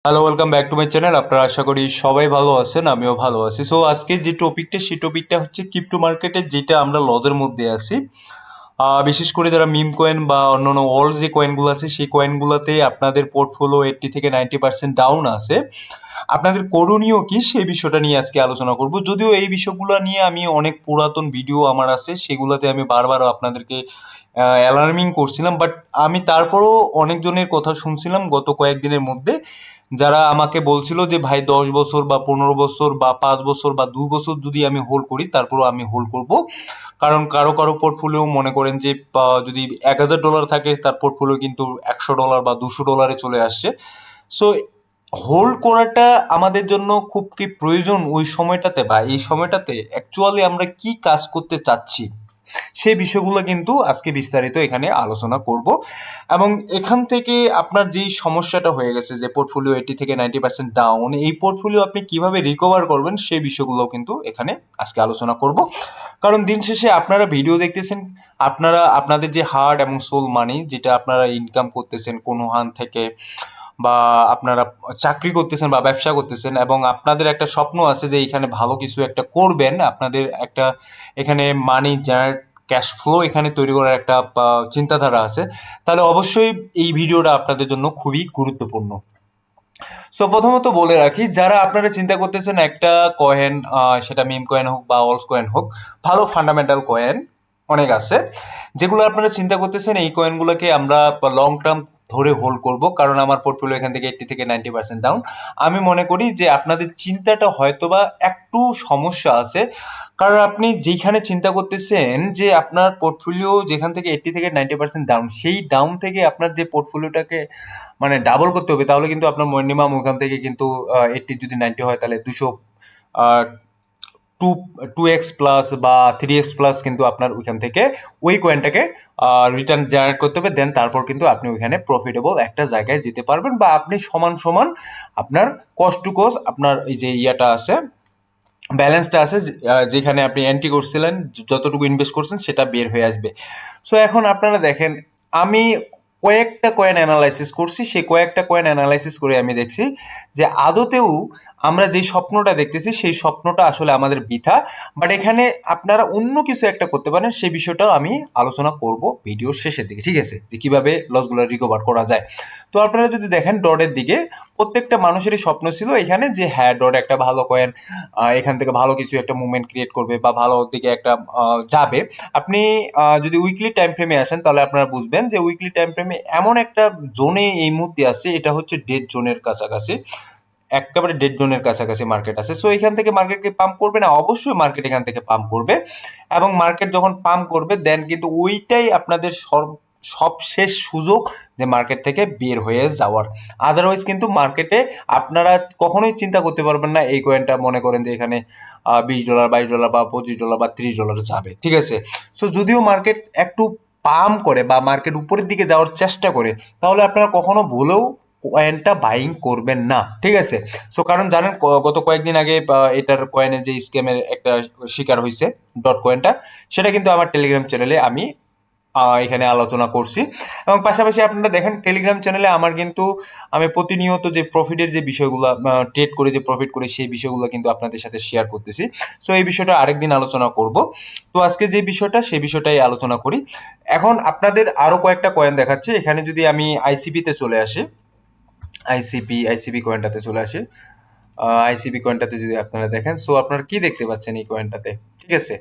Hello, welcome back to my channel. আপনারা আশা করি সবাই ভালো আছেন, আমিও ভালো আছি। সো আজকে যে টপিকটা, সেই টপিকটা হচ্ছে ক্রিপ্টো মার্কেটে, যেটা আমরা লজের মধ্যে আছি। বিশেষ করে যারা মিম কয়েন বা অন্যান্য ওল্ড যে কয়েনগুলো আছে, সেই কয়েনগুলোতে আপনাদের পোর্টফোলিও 80 থেকে 90% ডাউন আছে। আপনাদের করণীয় কি, সেই বিষয়টা নিয়ে আজকে আলোচনা করব। যদিও এই বিষয়গুলো নিয়ে আমি অনেক পুরাতন ভিডিও আমার আছে, সেগুলোতে আমি বারবার আপনাদেরকে অ্যালার্মিং করছিলাম, বাট আমি তারপরও অনেকজনের কথা শুনছিলাম গত কয়েকদিনের মধ্যে, যারা আমাকে বলছিল যে ভাই 10 বছর বা 15 বছর বা 5 বছর বা 2 বছর যদি আমি হোল্ড করি, তারপরও আমি হোল্ড করব। কারণ কারো কারো পোর্টফোলিও মনে করেন যে যদি $1000 থাকে, তার পোর্টফোলিও কিন্তু $100 বা $200 চলে আসছে। সো হোল্ড করাটা আমাদের জন্য খুব কি প্রয়োজন ওই সময়টাতে, বা এই সময়টাতে অ্যাকচুয়ালি আমরা কি কাজ করতে চাচ্ছি, সেই বিষয়গুলো কিন্তু আজকে বিস্তারিত এখানে আলোচনা করব। এবং এখান থেকে আপনার যেই সমস্যাটা হয়ে গেছে যে পোর্টফোলিও 80 থেকে 90% ডাউন, এই পোর্টফোলিও আপনি কিভাবে রিকভার করবেন, সেই বিষয়গুলো কিন্তু এখানে আজকে আলোচনা করব। কারণ দিন শেষে আপনারা ভিডিও দেখতেছেন, আপনারা আপনাদের যে হার্ড এবং সোল মানি, যেটা আপনারা ইনকাম করতেছেন কোনো হান থেকে, বা আপনারা চাকরি করতেছেন বা ব্যবসা করতেছেন, এবং আপনাদের একটা স্বপ্ন আছে যে এখানে ভালো কিছু একটা করবেন, আপনাদের একটা এখানে মানি জেনারেট, ক্যাশ ফ্লো এখানে তৈরি করার একটা চিন্তাধারা আছে, তাহলে অবশ্যই এই ভিডিওটা আপনাদের জন্য খুবই গুরুত্বপূর্ণ। সো প্রথমত বলে রাখি, যারা আপনারা চিন্তা করতেছেন একটা কয়েন, সেটা মিম কয়েন হোক বা অলস কয়েন হোক, ভালো ফান্ডামেন্টাল কয়েন অনেক আছে, যেগুলো আপনারা চিন্তা করতেছেন এই কয়েনগুলোকে আমরা লং টার্ম ধরে হোল্ড করব, কারণ আমার পোর্টফোলিও এখান থেকে 80 থেকে 90% ডাউন। আমি মনে করি যে আপনাদের চিন্তাটা হয়তোবা একটু সমস্যা আছে, কারণ আপনি যেখানে চিন্তা করতেছেন যে আপনার পোর্টফোলিও যেখান থেকে 80 থেকে 90% ডাউন, সেই ডাউন থেকে আপনার যে পোর্টফোলিওটাকে মানে ডাবল করতে হবে, তাহলে কিন্তু আপনার মিনিমাম ওখান থেকে কিন্তু 80 যদি 90 হয়, তাহলে 200 টু 2x প্লাস বা 3x প্লাস কিন্তু আপনার ওইখান থেকে ওই কয়েনটাকে রিটার্ন জেনারেট করতে হবে। দেন তারপর কিন্তু আপনি ওইখানে প্রফিটেবল একটা জায়গায় যেতে পারবেন, বা আপনি সমান সমান আপনার কস্ট টু কস্ট, আপনার এই যে ইয়াটা আছে, ব্যালেন্সটা আছে, যেখানে আপনি এন্ট্রি করছিলেন, যতটুকু ইনভেস্ট করছেন সেটা বের হয়ে আসবে। সো এখন আপনারা দেখেন, আমি কয়েকটা কয়েন অ্যানালাইসিস করছি, সেই কয়েকটা কয়েন অ্যানালাইসিস করে আমি দেখছি যে আদতেও আমরা যে স্বপ্নটা দেখতেছি, সেই স্বপ্নটা আসলে আমাদের বৃথা। বাট এখানে আপনারা অন্য কিছু একটা করতে পারেন, সেই বিষয়টাও আমি আলোচনা করব ভিডিওর শেষের দিকে, ঠিক আছে, যে কিভাবে লসগুলো রিকভার করা যায়। তো আপনারা যদি দেখেন ডটের দিকে, প্রত্যেকটা মানুষেরই স্বপ্ন ছিল এখানে যে হ্যাঁ, ডট একটা ভালো কয়েন, এখান থেকে ভালো কিছু একটা মুভমেন্ট ক্রিয়েট করবে বা ভালো দিকে একটা যাবে। আপনি যদি উইকলি টাইম ফ্রেমে আসেন, তাহলে আপনারা বুঝবেন যে উইকলি টাইম ফ্রেমে এমন একটা জোনে এই মুহূর্তে আছে, এটা হচ্ছে ডেড জোনের কাছাকাছি, একেবারে ডেড জোনের কাছাকাছি মার্কেট আছে। সো এখান থেকে মার্কেটকে পাম্প করবে না, অবশ্যই মার্কেট এখান থেকে পাম্প করবে। এবং মার্কেট যখন পাম্প করবে, দেন কিন্তু ওইটাই আপনাদের সবশেষ সুযোগ যে মার্কেট থেকে বের হয়ে যাওয়ার। আদারওয়াইজ কিন্তু মার্কেটে আপনারা কখনোই চিন্তা করতে পারবেন না এই কয়েনটা মনে করেন যে এখানে $20, $22 বা $25 বা $30 যাবে, ঠিক আছে। সো যদিও মার্কেট একটু পাম্প করে বা মার্কেট উপরের দিকে যাওয়ার চেষ্টা করে, তাহলে আপনারা কখনো ভুলেও কয়েনটা বাইং করবেন না, ঠিক আছে। সো কারণ জানেন, গত কয়েকদিন আগে এটার কয়েনের যে স্ক্যামের একটা শিকার হয়েছে, ডট কয়েনটা, সেটা কিন্তু আমার টেলিগ্রাম চ্যানেলে আমি এখানে আলোচনা করছি। এবং পাশাপাশি আপনারা দেখেন টেলিগ্রাম চ্যানেলে আমার কিন্তু আমি প্রতিনিয়ত যে প্রফিটের যে বিষয়গুলো, ট্রেড করে যে প্রফিট করে, সেই বিষয়গুলো কিন্তু আপনাদের সাথে শেয়ার করতেছি। সো এই বিষয়টা আরেকদিন আলোচনা করব। তো আজকে যে বিষয়টা, সেই বিষয়টাই আলোচনা করি। এখন আপনাদের আরো কয়েকটা কয়েন দেখাচ্ছি। এখানে যদি আমি আইসিপি তে চলে আসি, আইসিপি কয়েনটাতে চলে আসি, আইসিপি কয়েনটাতে যদি আপনারা দেখেন, সো আপনারা কি দেখতে পাচ্ছেন এই কয়েনটাতে, ঠিক আছে।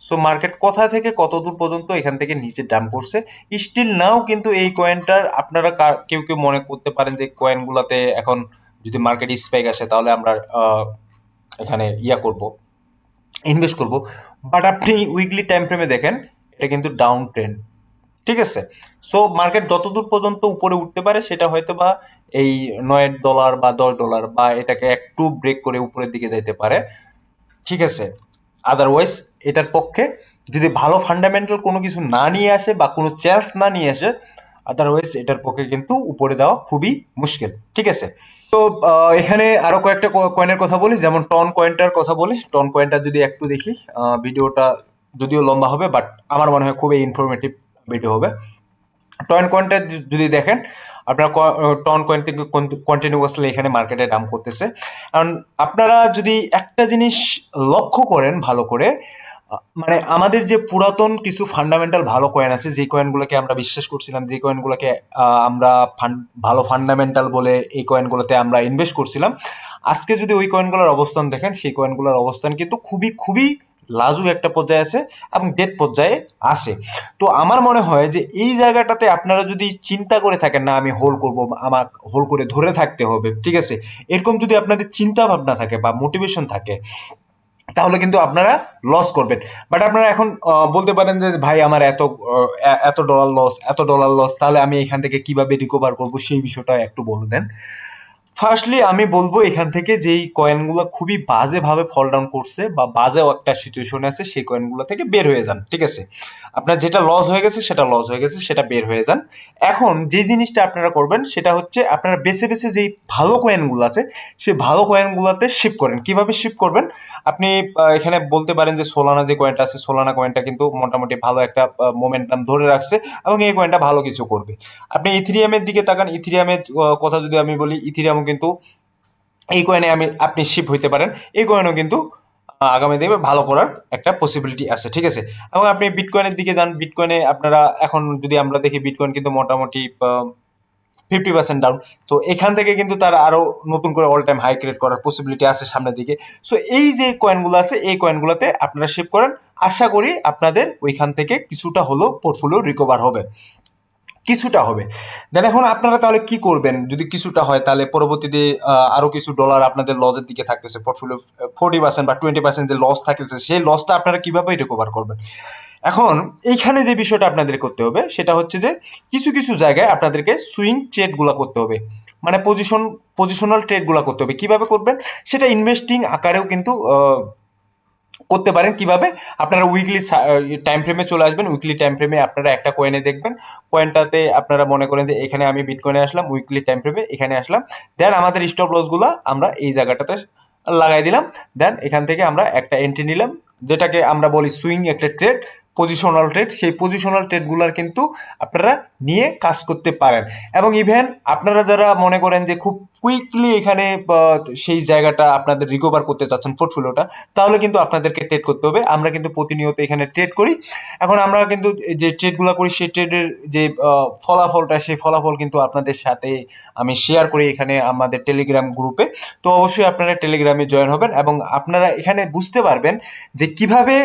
সো মার্কেট কোথা থেকে কত দূর পর্যন্ত এখান থেকে নিচে ডাম্প করছে, স্টিল নাও কিন্তু এই কয়েনটার আপনারা কেউ কেউ মনে করতে পারেন যে কয়েনগুলোতে এখন যদি মার্কেট স্পাইক আসে, তাহলে আমরা এখানে করব, ইনভেস্ট করব। বাট আপনি উইকলি টাইম ফ্রেমে দেখেন, এটা কিন্তু ডাউন ট্রেন্ড, ঠিক আছে। সো মার্কেট যতদূর পর্যন্ত উপরে উঠতে পারে, সেটা হয়তো বা এই $9 বা $10 বা এটাকে একটু ব্রেক করে উপরের দিকে যাইতে পারে, ঠিক আছে। আদারওয়াইজ এটার পক্ষে যদি ভালো ফান্ডামেন্টাল কোনো কিছু না নিয়ে আসে বা কোনো চান্স না নিয়ে আসে, আদারওয়াইজ এটার পক্ষে কিন্তু উপরে যাওয়া খুবই মুশকিল, ঠিক আছে। তো এখানে আরো কয়েকটা কয়েনের কথা বলি, যেমন টন কয়েনটার কথা বলি। টন কয়েনটা যদি একটু দেখি, ভিডিওটা যদিও লম্বা হবে, বাট আমার মনে হয় খুবই ইনফরমেটিভ ভিডিও হবে। টয়েন কয়েনটা যদি দেখেন, আপনার টন কয়েন থেকে কন্টিনিউয়াসলি এখানে মার্কেটে ডাম্প করতেছে। কারণ আপনারা যদি একটা জিনিস লক্ষ্য করেন ভালো করে, মানে আমাদের যে পুরাতন কিছু ফান্ডামেন্টাল ভালো কয়েন আছে, যে কয়েনগুলোকে আমরা বিশ্বাস করছিলাম, যে কয়েনগুলোকে আমরা ভালো ফান্ডামেন্টাল বলে এই কয়েনগুলোতে আমরা ইনভেস্ট করছিলাম, আজকে যদি ওই কয়েনগুলোর অবস্থান দেখেন, সেই কয়েনগুলোর অবস্থান কিন্তু খুবই খুবই লাজুক একটা পর্যায়ে আছে এবং ডেড পর্যায়ে আছে। তো আমার মনে হয় যে এই জায়গাটাতে আপনারা যদি চিন্তা করে থাকেন, না আমি হোল্ড করব, আমার হোল্ড করে ধরে থাকতে হবে, ঠিক আছে, এরকম যদি আপনাদের চিন্তা ভাবনা থাকে বা মোটিভেশন থাকে, তাহলে কিন্তু আপনারা লস করবেন। বাট আপনারা এখন বলতে পারেন যে ভাই আমার এত ডলার লস, এত ডলার লস, তাহলে আমি এখান থেকে কিভাবে রিকভার করব, সেই বিষয়টা একটু বলে দেন। ফার্স্টলি আমি বলবো এখান থেকে যেই কয়েনগুলো খুবই বাজেভাবে ফল ডাউন করছে বা বাজে একটা সিচুয়েশনে আছে, সেই কয়েনগুলো থেকে বের হয়ে যান, ঠিক আছে। আপনার যেটা লস হয়ে গেছে সেটা লস হয়ে গেছে, সেটা বের হয়ে যান। এখন যে জিনিসটা আপনারা করবেন সেটা হচ্ছে আপনারা বেছে বেছে যেই ভালো কয়েনগুলো আছে সেই ভালো কয়েনগুলোতে শিফট করেন। কিভাবে শিফট করবেন? আপনি এখানে বলতে পারেন যে সোলানা যে কয়েনটা আছে, সোলানা কয়েনটা কিন্তু মোটামুটি ভালো একটা মোমেন্টাম ধরে রাখছে এবং এই কয়েনটা ভালো কিছু করবে। আপনি ইথিরিয়ামের দিকে তাকান, ইথিরিয়ামের কথা যদি আমি বলি, ইথিরিয়ামও কিন্তু এই কয়েনে আপনি শিফট হইতে পারেন। এই কয়েনও কিন্তু আগামী দিনে ভালো করার একটা পসিবিলিটি আছে, ঠিক আছে। এবং আপনি বিটকয়েনের দিকে যান, বিটকয়েনে আপনারা এখন যদি আমরা দেখি, বিটকয়েন কিন্তু মোটামুটি 50% ডাউন। তো এখান থেকে কিন্তু তারা আরো নতুন করে অল টাইম হাই ক্রিয়েট করার পসিবিলিটি আছে সামনের দিকে। সো এই যে কয়েনগুলো আছে, এই কয়েনগুলোতে আপনারা শিফট করেন। আশা করি আপনাদের ওইখান থেকে কিছুটা হলেও পোর্টফোলিও রিকভার হবে, কিছুটা হবে। দেন এখন আপনারা তাহলে কি করবেন? যদি কিছুটা হয়, তাহলে পরবর্তীতে আরো কিছু ডলার আপনাদের লসের দিকে থাকতেছে, পোর্টফোলিও 40% বা 20% যে লস থাকতেছে, সেই লসটা আপনারা কিভাবে রিকভার করবেন? এখন এইখানে যে বিষয়টা আপনাদের করতে হবে সেটা হচ্ছে যে কিছু কিছু জায়গায় আপনাদেরকে সুইং ট্রেড গুলা করতে হবে, মানে পজিশনাল ট্রেড গুলা করতে হবে। কিভাবে করবেন? সেটা ইনভেস্টিং আকারেও কিন্তু করতে পারেন। কিভাবে? আপনারা উইকলি টাইম ফ্রেমে চলে আসবেন। উইকলি টাইম ফ্রেমে আপনারা একটা কয়েনে দেখবেন, কয়েনটাতে আপনারা মনে করেন যে এখানে আমি বিটকয়েনে আসলাম, উইকলি টাইম ফ্রেমে এখানে আসলাম, দেন আমাদের স্টপ লস গুলা আমরা এই জায়গাটাতে লাগাই দিলাম। দেন এখান থেকে আমরা একটা এন্ট্রি নিলাম, যেটাকে আমরা বলি সুইং একটা ট্রেড, পজিশনাল ট্রেড। সেই পজিশনাল ট্রেডগুলার কিন্তু আপনারা নিয়ে কাজ করতে পারেন। এবং ইভেন আপনারা যারা মনে করেন যে খুব কুইকলি এখানে সেই জায়গাটা আপনাদের রিকভার করতে চাচ্ছেন পোর্টফোলিওটা, তাহলে কিন্তু আপনাদেরকে ট্রেড করতে হবে। আমরা কিন্তু প্রতিনিয়ত এখানে ট্রেড করি। এখন আমরা কিন্তু যে ট্রেডগুলো করি, সেই ট্রেডের যে ফলাফলটা, সেই ফলাফল কিন্তু আপনাদের সাথে আমি শেয়ার করি এখানে আমাদের টেলিগ্রাম গ্রুপে। তো অবশ্যই আপনারা টেলিগ্রামে জয়েন হবেন এবং আপনারা এখানে বুঝতে পারবেন যে কিভাবে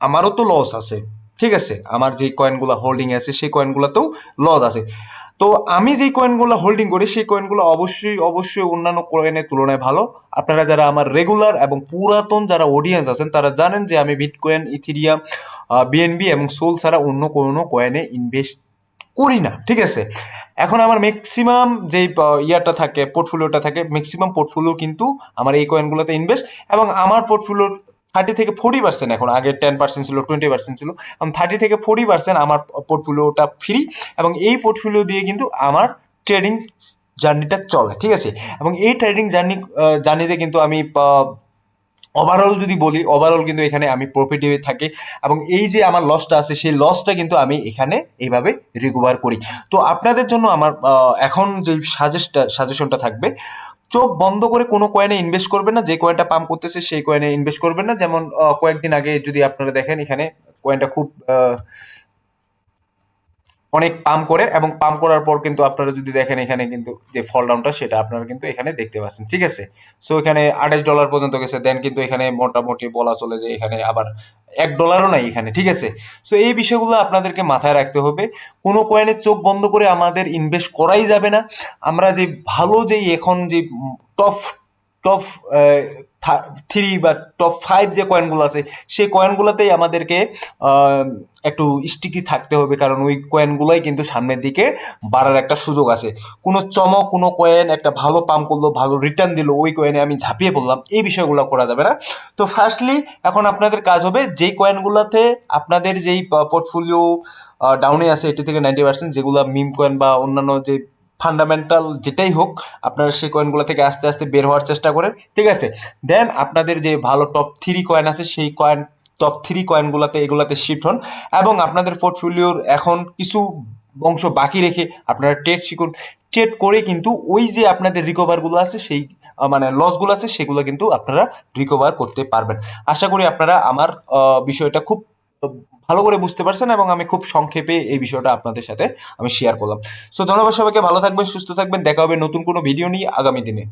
আমারও তো লস আছে, ঠিক আছে, আমার যে কয়েনগুলো হোল্ডিং আছে সেই কয়েনগুলোতেও লস আছে। তো আমি যে কয়েনগুলো হোল্ডিং করি সেই কয়েনগুলো অবশ্যই অবশ্যই অন্যান্য কয়েনের তুলনায় ভালো। আপনারা যারা আমার রেগুলার এবং পুরাতন যারা অডিয়েন্স আছেন, তারা জানেন যে আমি বিটকয়েন, ইথিরিয়াম, বিএনবি এবং সোল ছাড়া অন্য কোনো কয়েনে ইনভেস্ট করি না, ঠিক আছে। এখন আমার ম্যাক্সিমাম যে ইয়ারটা থাকে, পোর্টফোলিওটা থাকে, ম্যাক্সিমাম পোর্টফোলিও কিন্তু আমার এই কয়েনগুলোতে ইনভেস্ট। এবং আমার পোর্টফোলিওর 30 থেকে 40%, এখন আগে 10% ছিল, 20% ছিল, এখন 30 থেকে 40% আমার পোর্টফোলিওটা ফ্রি। এবং এই পোর্টফোলিও দিয়ে কিন্তু আমার ট্রেডিং জার্নিটা চলে, ঠিক আছে। এবং এই ট্রেডিং জার্নিতে কিন্তু আমি ওভারঅল যদি বলি, ওভারঅল কিন্তু এখানে আমি প্রফিটে থাকি। এবং এই যে আমার লসটা আছে, সেই লসটা কিন্তু আমি এখানে এইভাবে রিকভার করি। তো আপনাদের জন্য আমার এখন যে সাজেশনটা থাকবে, চোখ বন্ধ করে কোনো কয়েনে ইনভেস্ট করবেন না। যে কয়েনটা পাম্প করতেছে সেই কয়েনে ইনভেস্ট করবেন না। যেমন কয়েকদিন আগে যদি আপনারা দেখেন, এখানে কয়েনটা খুব অনেক পাম্প করে, এবং পাম্প করার পর কিন্তু আপনারা যদি দেখেন এখানে কিন্তু যে ফল ডাউনটা, সেটা আপনারা কিন্তু এখানে দেখতে পাচ্ছেন, ঠিক আছে। সো এখানে $28 পর্যন্ত গেছে, দেন কিন্তু এখানে মোটামুটি বলা চলে যে এখানে আবার $1 নাই এখানে, ঠিক আছে। সো এই বিষয়গুলো আপনাদেরকে মাথায় রাখতে হবে। কোনো কয়েনের চোখ বন্ধ করে আমাদের ইনভেস্ট করাই যাবে না। আমরা যে ভালো যেই এখন যে টপ টপ থ্রি বা টপ 5 যে কয়েনগুলো আছে, সেই কয়েনগুলোতেই আমাদেরকে আহ, একটু স্টিকি থাকতে হবে, কারণ ওই কয়েনগুলোই কিন্তু সামনের দিকে বাড়ার একটা সুযোগ আছে। কোনো চমক, কোনো কয়েন একটা ভালো পাম্প করলো, ভালো রিটার্ন দিল, ওই কয়েনে আমি ঝাঁপিয়ে পড়লাম, এই বিষয়গুলো করা যাবে না। তো ফার্স্টলি এখন আপনাদের কাজ হবে যেই কয়েনগুলোতে আপনাদের যেই পোর্টফোলিও ডাউনে আছে 80 থেকে 90%, যেগুলো মিম কয়েন বা অন্যান্য যে ফান্ডামেন্টাল যেটাই হোক, আপনারা সেই কয়েনগুলো থেকে আস্তে আস্তে বের হওয়ার চেষ্টা করেন, ঠিক আছে। দেন আপনাদের যে ভালো টপ 3 কয়েন আছে, সেই টপ 3 কয়েনগুলোতে এগুলাতে শিফট হন। এবং আপনাদের পোর্টফোলিওর এখন কিছু বংশ বাকি রেখে আপনারা ট্রেড শিখুন। ট্রেড করে কিন্তু ওই যে আপনাদের রিকভারগুলো আছে সেই মানে লসগুলো আছে সেগুলো কিন্তু আপনারা রিকভার করতে পারবেন। আশা করি আপনারা আমার বিষয়টা খুব ভালো করে বুঝতে পারছেন এবং আমি খুব সংক্ষেপে এই বিষয়টা আপনাদের সাথে আমি শেয়ার করলাম। সো ধন্যবাদ সবাইকে, ভালো থাকবেন, সুস্থ থাকবেন, দেখা হবে নতুন কোনো ভিডিও নিয়ে আগামী দিনে।